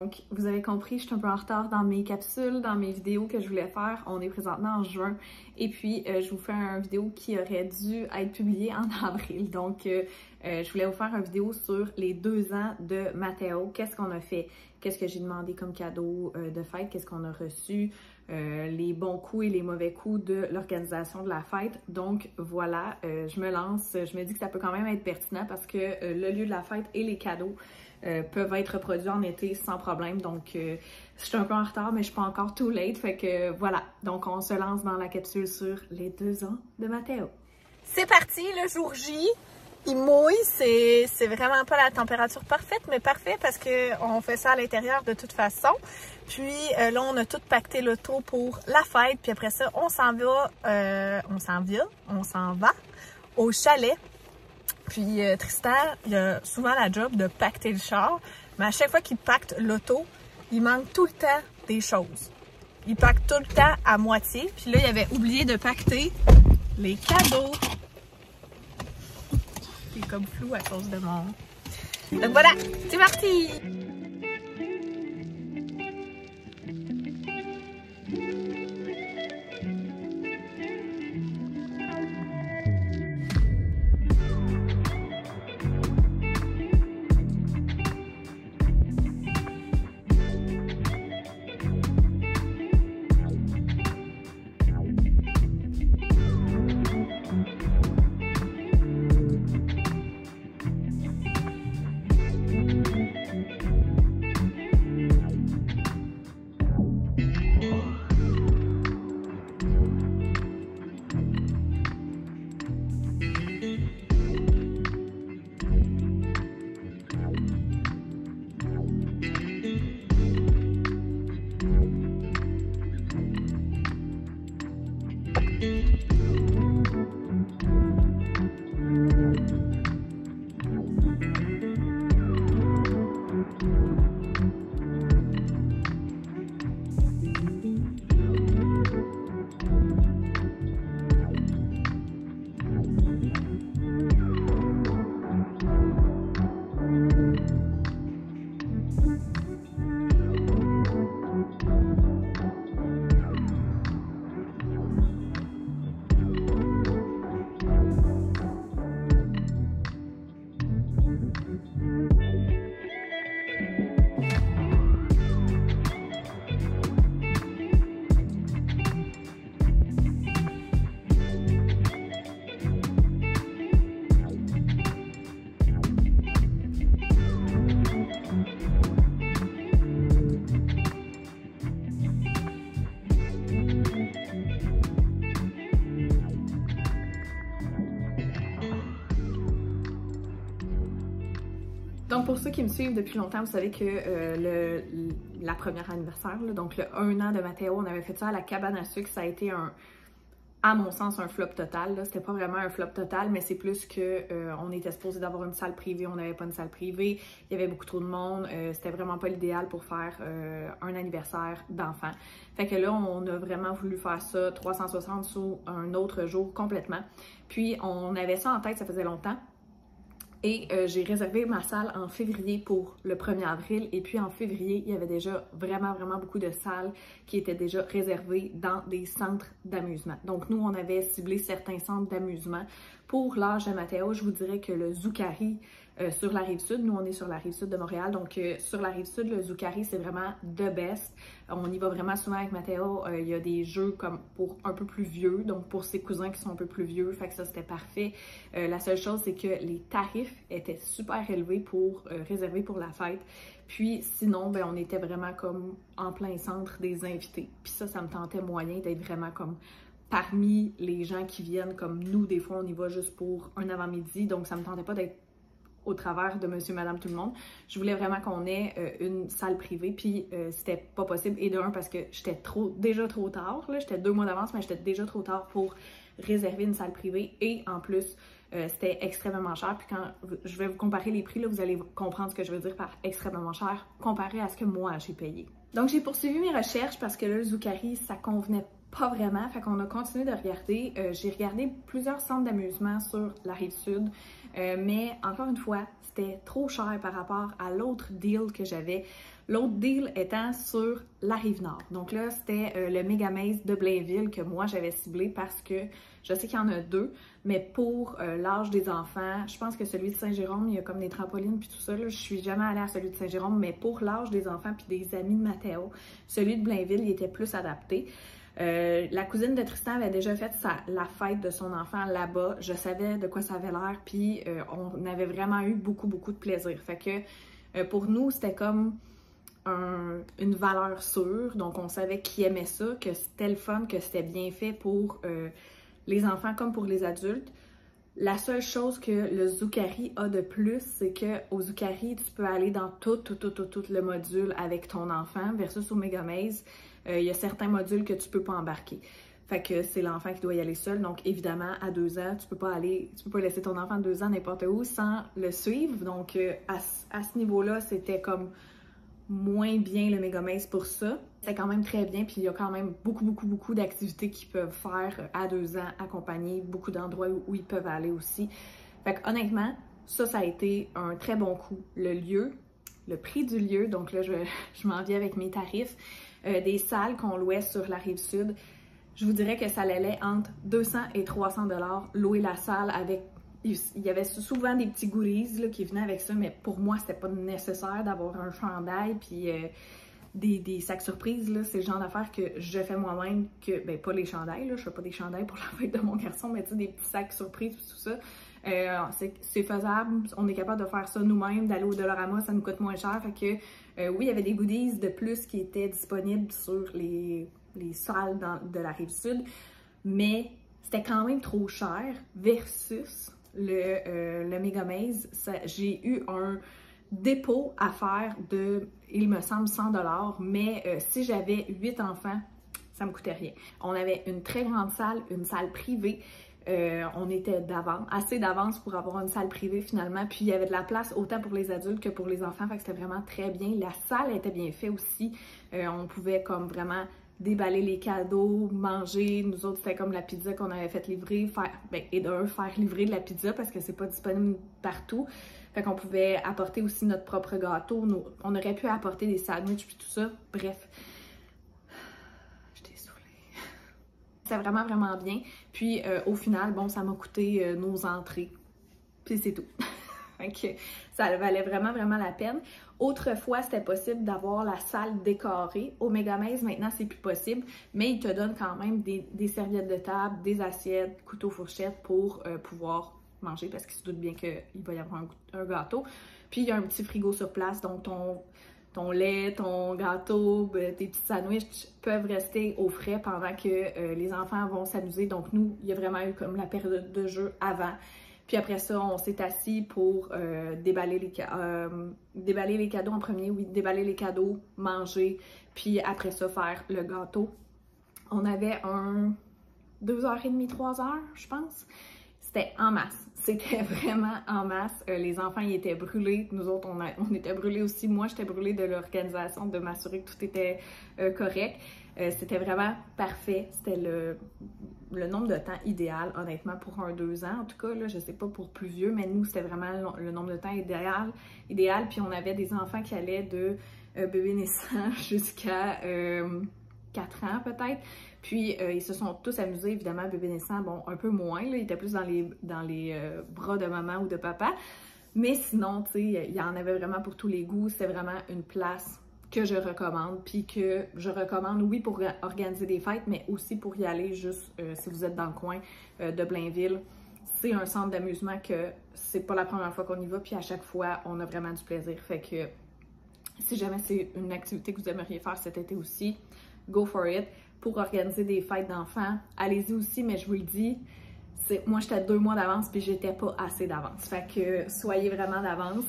Donc, vous avez compris, je suis un peu en retard dans mes capsules, dans mes vidéos que je voulais faire. On est présentement en juin et puis je vous fais une vidéo qui aurait dû être publiée en avril. Donc, je voulais vous faire une vidéo sur les 2 ans de Matteo. Qu'est-ce qu'on a fait? Qu'est-ce que j'ai demandé comme cadeau de fête? Qu'est-ce qu'on a reçu? Les bons coups et les mauvais coups de l'organisation de la fête. Donc, voilà, je me lance. Je me dis que ça peut quand même être pertinent parce que le lieu de la fête et les cadeaux peuvent être reproduits en été sans problème. Donc, je suis un peu en retard, mais je suis pas encore too late. Fait que voilà. Donc, on se lance dans la capsule sur les 2 ans de Matteo. C'est parti, le jour J. Il mouille. C'est vraiment pas la température parfaite, mais parfait parce qu'on fait ça à l'intérieur de toute façon. Puis là, on a tout pacté l'auto pour la fête. Puis après ça, on s'en va au chalet. Puis Tristan, il a souvent la job de pacter le char, mais à chaque fois qu'il pacte l'auto, il manque tout le temps des choses. Il pacte tout le temps à moitié. Puis là, il avait oublié de pacter les cadeaux. C'est comme flou à cause de mon... Donc voilà, c'est parti! Donc, pour ceux qui me suivent depuis longtemps, vous savez que la première anniversaire, là, donc le 1 an de Matteo, on avait fait ça à la cabane à sucre. Ça a été à mon sens, un flop total. C'était pas vraiment un flop total, mais c'est plus que on était supposé d'avoir une salle privée, on n'avait pas une salle privée, il y avait beaucoup trop de monde, c'était vraiment pas l'idéal pour faire un anniversaire d'enfant. Fait que là, on a vraiment voulu faire ça 360 sous un autre jour complètement. Puis on avait ça en tête, ça faisait longtemps. Et j'ai réservé ma salle en février pour le 1er avril. Et puis en février, il y avait déjà vraiment beaucoup de salles qui étaient déjà réservées dans des centres d'amusement. Donc nous, on avait ciblé certains centres d'amusement. Pour l'âge de Matteo, je vous dirais que le Zucari sur la Rive-Sud, nous on est sur la Rive-Sud de Montréal, donc sur la Rive-Sud, le Zucari, c'est vraiment the best. On y va vraiment souvent avec Matteo. Il y a des jeux comme pour un peu plus vieux, donc pour ses cousins qui sont un peu plus vieux, fait que ça c'était parfait. La seule chose, c'est que les tarifs étaient super élevés pour réserver pour la fête. Puis sinon, ben, on était vraiment comme en plein centre des invités. Puis ça me tentait moyen d'être vraiment comme parmi les gens qui viennent comme nous. Des fois, on y va juste pour un avant-midi, donc ça me tentait pas d'être au travers de monsieur, madame, tout le monde. Je voulais vraiment qu'on ait une salle privée, puis c'était pas possible. Et de un, parce que j'étais déjà trop tard, j'étais 2 mois d'avance, mais j'étais déjà trop tard pour réserver une salle privée. Et en plus, c'était extrêmement cher. Puis quand je vais vous comparer les prix, là, vous allez comprendre ce que je veux dire par extrêmement cher comparé à ce que moi j'ai payé. Donc j'ai poursuivi mes recherches parce que là, le Zucari, ça convenait pas vraiment. Fait qu'on a continué de regarder. J'ai regardé plusieurs centres d'amusement sur la Rive-Sud, mais encore une fois, c'était trop cher par rapport à l'autre deal que j'avais L'autre deal étant sur la Rive-Nord. Donc là, c'était le Megamaze de Blainville que moi j'avais ciblé parce que je sais qu'il y en a deux, mais pour l'âge des enfants, je pense que celui de Saint-Jérôme, il y a comme des trampolines puis tout ça. Là, je suis jamais allée à celui de Saint-Jérôme, mais pour l'âge des enfants puis des amis de Mathéo, celui de Blainville, il était plus adapté. La cousine de Tristan avait déjà fait la fête de son enfant là-bas. Je savais de quoi ça avait l'air, puis on avait vraiment eu beaucoup de plaisir. Fait que pour nous, c'était comme une valeur sûre. Donc, on savait qui aimait ça, que c'était le fun, que c'était bien fait pour les enfants comme pour les adultes. La seule chose que le Zoukari a de plus, c'est qu'au Zoukari, tu peux aller dans tout le module avec ton enfant, versus au Megamaze, il y a certains modules que tu peux pas embarquer. Fait que c'est l'enfant qui doit y aller seul. Donc, évidemment, à 2 ans, tu peux pas laisser ton enfant de 2 ans n'importe où sans le suivre. Donc, à ce niveau-là, c'était comme moins bien le Megamaze pour ça. C'est quand même très bien, puis il y a quand même beaucoup d'activités qu'ils peuvent faire à 2 ans, accompagnés, beaucoup d'endroits où ils peuvent aller aussi. Fait que honnêtement, ça a été un très bon coup. Le lieu, le prix du lieu, donc là, je m'en viens avec mes tarifs, des salles qu'on louait sur la Rive-Sud, je vous dirais que ça allait entre 200 et 300 $ louer la salle avec... Il y avait souvent des petits goodies là, qui venaient avec ça, mais pour moi, c'était pas nécessaire d'avoir un chandail puis des sacs surprises. C'est le genre d'affaires que je fais moi-même, que, ben pas les chandails, là, je fais pas des chandails pour la fête de mon garçon, mais tu sais, des petits sacs surprises tout ça. C'est faisable, on est capable de faire ça nous-mêmes, d'aller au Dollarama, ça nous coûte moins cher. Fait que oui, il y avait des goodies de plus qui étaient disponibles sur les salles de la Rive-Sud, mais c'était quand même trop cher versus le Megamaze. J'ai eu un dépôt à faire de, il me semble, 100 $, mais si j'avais 8 enfants, ça me coûtait rien. On avait une très grande salle, une salle privée. On était assez d'avance pour avoir une salle privée finalement, puis il y avait de la place autant pour les adultes que pour les enfants, fait que c'était vraiment très bien. La salle était bien faite aussi, on pouvait comme vraiment déballer les cadeaux, manger. Nous autres, c'était comme la pizza qu'on avait fait livrer, faire livrer de la pizza parce que c'est pas disponible partout. Fait qu'on pouvait apporter aussi notre propre gâteau. On aurait pu apporter des sandwichs puis tout ça. Bref. J'étais essoufflée. C'était vraiment bien. Puis au final, bon, ça m'a coûté nos entrées. Puis c'est tout. Fait que ça valait vraiment la peine. Autrefois, c'était possible d'avoir la salle décorée. Au Megamaze, maintenant, c'est plus possible, mais ils te donnent quand même des serviettes de table, des assiettes, couteaux, fourchettes pour pouvoir manger parce qu'ils se doutent bien qu'il va y avoir un gâteau. Puis, il y a un petit frigo sur place, donc ton lait, ton gâteau, tes petits sandwichs peuvent rester au frais pendant que les enfants vont s'amuser. Donc, nous, il y a vraiment eu comme la période de jeu avant. Puis après ça, on s'est assis pour déballer les cadeaux en premier, oui, déballer les cadeaux, manger, puis après ça, faire le gâteau. On avait 2h30, 3h, je pense. C'était en masse. C'était vraiment en masse. Les enfants, ils étaient brûlés. Nous autres, on était brûlés aussi. Moi, j'étais brûlée de l'organisation, de m'assurer que tout était correct. C'était vraiment parfait. C'était le nombre de temps idéal, honnêtement, pour un 2 ans. En tout cas, là, je sais pas pour plus vieux, mais nous, c'était vraiment le nombre de temps idéal. Puis on avait des enfants qui allaient de bébé naissant jusqu'à 4 ans peut-être. Puis ils se sont tous amusés, évidemment, bébé naissant, bon, un peu moins, là, ils étaient plus dans les bras de maman ou de papa. Mais sinon, tu sais, il y en avait vraiment pour tous les goûts. C'était vraiment une place que je recommande, puis que je recommande, oui, pour organiser des fêtes, mais aussi pour y aller juste si vous êtes dans le coin de Blainville. C'est un centre d'amusement que c'est pas la première fois qu'on y va, puis à chaque fois, on a vraiment du plaisir. Fait que si jamais c'est une activité que vous aimeriez faire cet été aussi, go for it. Pour organiser des fêtes d'enfants, allez-y aussi, mais je vous le dis, moi j'étais 2 mois d'avance, puis j'étais pas assez d'avance. Fait que soyez vraiment d'avance.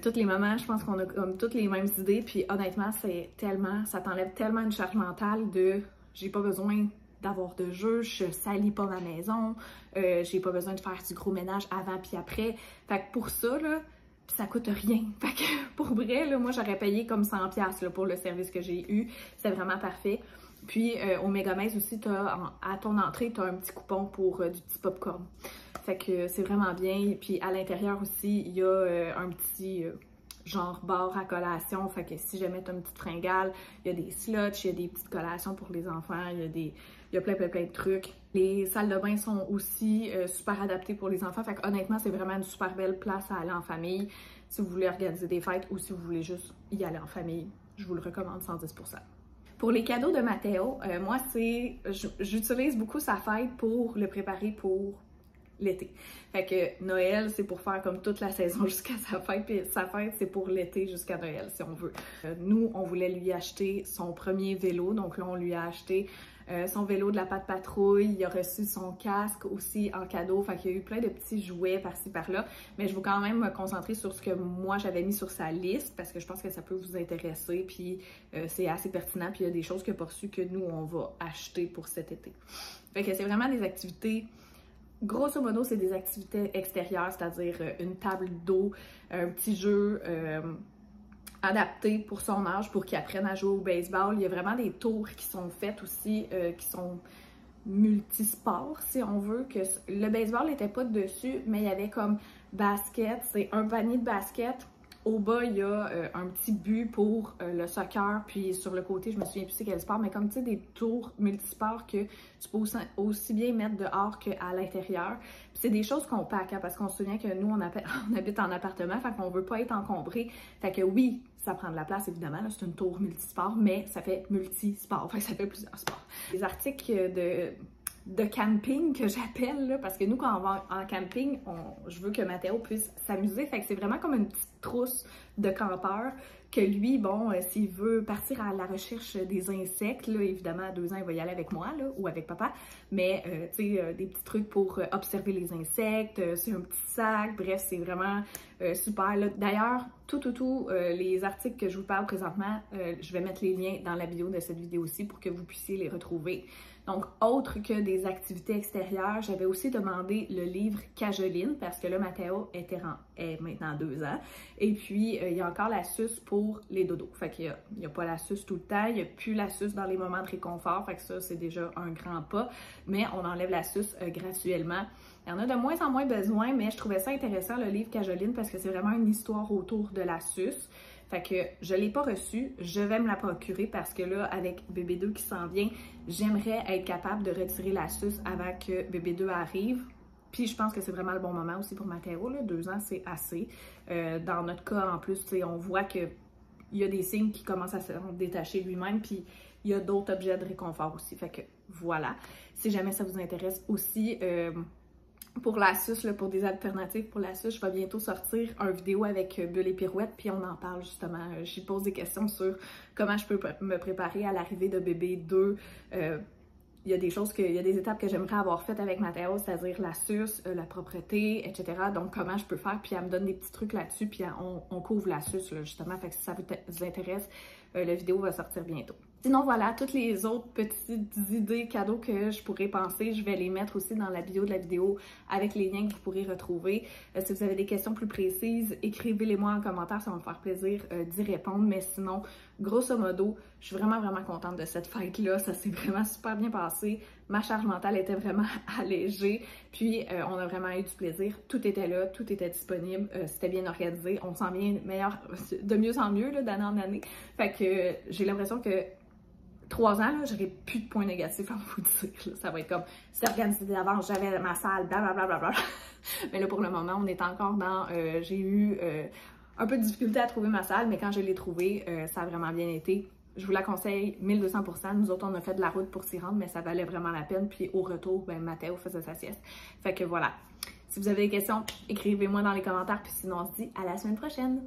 Toutes les mamans, je pense qu'on a comme toutes les mêmes idées, puis honnêtement, ça t'enlève tellement une charge mentale de j'ai pas besoin d'avoir de jeu, je salis pas ma maison, j'ai pas besoin de faire du gros ménage avant puis après. Fait que pour ça, là, ça coûte rien. Fait que pour vrai, là, moi j'aurais payé comme 100$ là, pour le service que j'ai eu. C'était vraiment parfait. Puis au Megamaze aussi, à ton entrée, tu as un petit coupon pour du petit popcorn. Fait que c'est vraiment bien. Puis à l'intérieur aussi, il y a un petit genre bar à collation, fait que si jamais t'as une petite fringale, il y a des sluts, il y a des petites collations pour les enfants, il y a plein de trucs. Les salles de bain sont aussi super adaptées pour les enfants, fait que honnêtement, c'est vraiment une super belle place à aller en famille si vous voulez organiser des fêtes ou si vous voulez juste y aller en famille. Je vous le recommande 110%. Pour les cadeaux de Matteo, moi, j'utilise beaucoup sa fête pour le préparer pour l'été. Fait que Noël, c'est pour faire comme toute la saison jusqu'à sa fête, puis sa fête, c'est pour l'été jusqu'à Noël, si on veut. Nous, on voulait lui acheter son premier vélo, donc là, on lui a acheté son vélo de la Pat' Patrouille, il a reçu son casque aussi en cadeau, fait qu'il y a eu plein de petits jouets par-ci par-là, mais je veux quand même me concentrer sur ce que moi j'avais mis sur sa liste, parce que je pense que ça peut vous intéresser, puis c'est assez pertinent, puis il y a des choses qu'il n'a pas reçues que nous, on va acheter pour cet été. Fait que c'est vraiment des activités. Grosso modo, c'est des activités extérieures, c'est-à-dire une table d'eau, un petit jeu adapté pour son âge, pour qu'il apprenne à jouer au baseball. Il y a vraiment des tours qui sont faites aussi, qui sont multisports, si on veut. Que le baseball n'était pas dessus, mais il y avait comme basket, c'est un panier de basket. Au bas, il y a un petit but pour le soccer, puis sur le côté, je me souviens plus c'est quel sport, mais comme tu sais, des tours multisports que tu peux aussi bien mettre dehors qu'à l'intérieur. Puis c'est des choses qu'on pack, hein, parce qu'on se souvient que nous, on habite en appartement, fait qu'on veut pas être encombré. Fait que oui, ça prend de la place, évidemment, c'est une tour multisport, mais ça fait multisport, fait que ça fait plusieurs sports. Les articles de camping que j'appelle, parce que nous, quand on va en camping, je veux que Matteo puisse s'amuser, fait que c'est vraiment comme une petite trousse de campeur que lui, bon, s'il veut partir à la recherche des insectes, là, évidemment, à 2 ans, il va y aller avec moi, là, ou avec papa, mais, tu sais, des petits trucs pour observer les insectes, c'est un petit sac, bref, c'est vraiment super, là. D'ailleurs, les articles que je vous parle présentement, je vais mettre les liens dans la bio de cette vidéo-ci pour que vous puissiez les retrouver. Donc, autre que des activités extérieures, j'avais aussi demandé le livre Cajoline, parce que là, Matteo est maintenant 2 ans. Et puis, il y a encore la suce pour les dodos. Fait qu'il n'y a pas la suce tout le temps, il n'y a plus la suce dans les moments de réconfort. Fait que ça, c'est déjà un grand pas. Mais on enlève la suce graduellement. Il y en a de moins en moins besoin, mais je trouvais ça intéressant, le livre Cajoline, parce que c'est vraiment une histoire autour de la suce. Fait que je ne l'ai pas reçu, je vais me la procurer parce que là, avec bébé 2 qui s'en vient, j'aimerais être capable de retirer la suce avant que bébé 2 arrive. Puis je pense que c'est vraiment le bon moment aussi pour Matteo, là. 2 ans, c'est assez. Dans notre cas, en plus, on voit qu'il y a des signes qui commencent à se détacher lui-même, puis il y a d'autres objets de réconfort aussi. Fait que voilà. Si jamais ça vous intéresse aussi, pour la suce, là, pour des alternatives pour la suce, je vais bientôt sortir une vidéo avec Bulle et Pirouette, puis on en parle justement. J'y pose des questions sur comment je peux me préparer à l'arrivée de bébé 2. Il y a des étapes que j'aimerais avoir faites avec Matteo, c'est-à-dire la suce, la propreté, etc. Donc, comment je peux faire, puis elle me donne des petits trucs là-dessus, puis on couvre la suce, là, justement. Fait que si ça vous intéresse, la vidéo va sortir bientôt. Sinon, voilà, toutes les autres petites idées cadeaux que je pourrais penser, je vais les mettre aussi dans la bio de la vidéo avec les liens que vous pourrez retrouver. Si vous avez des questions plus précises, écrivez-les-moi en commentaire, ça va me faire plaisir d'y répondre. Mais sinon, grosso modo, je suis vraiment contente de cette fête-là. Ça s'est vraiment super bien passé. Ma charge mentale était vraiment allégée. Puis, on a vraiment eu du plaisir. Tout était là, tout était disponible. C'était bien organisé. On s'en vient de mieux en mieux d'année en année. Fait que j'ai l'impression que 3 ans, j'aurai plus de points négatifs à vous dire. Là. Ça va être comme, c'était organisé d'avance, j'avais ma salle, blablabla. Mais là, pour le moment, on est encore dans... j'ai eu un peu de difficulté à trouver ma salle, mais quand je l'ai trouvée, ça a vraiment bien été. Je vous la conseille 1200%. Nous autres, on a fait de la route pour s'y rendre, mais ça valait vraiment la peine. Puis au retour, ben, Matteo faisait sa sieste. Fait que voilà. Si vous avez des questions, écrivez-moi dans les commentaires. Puis sinon, on se dit à la semaine prochaine.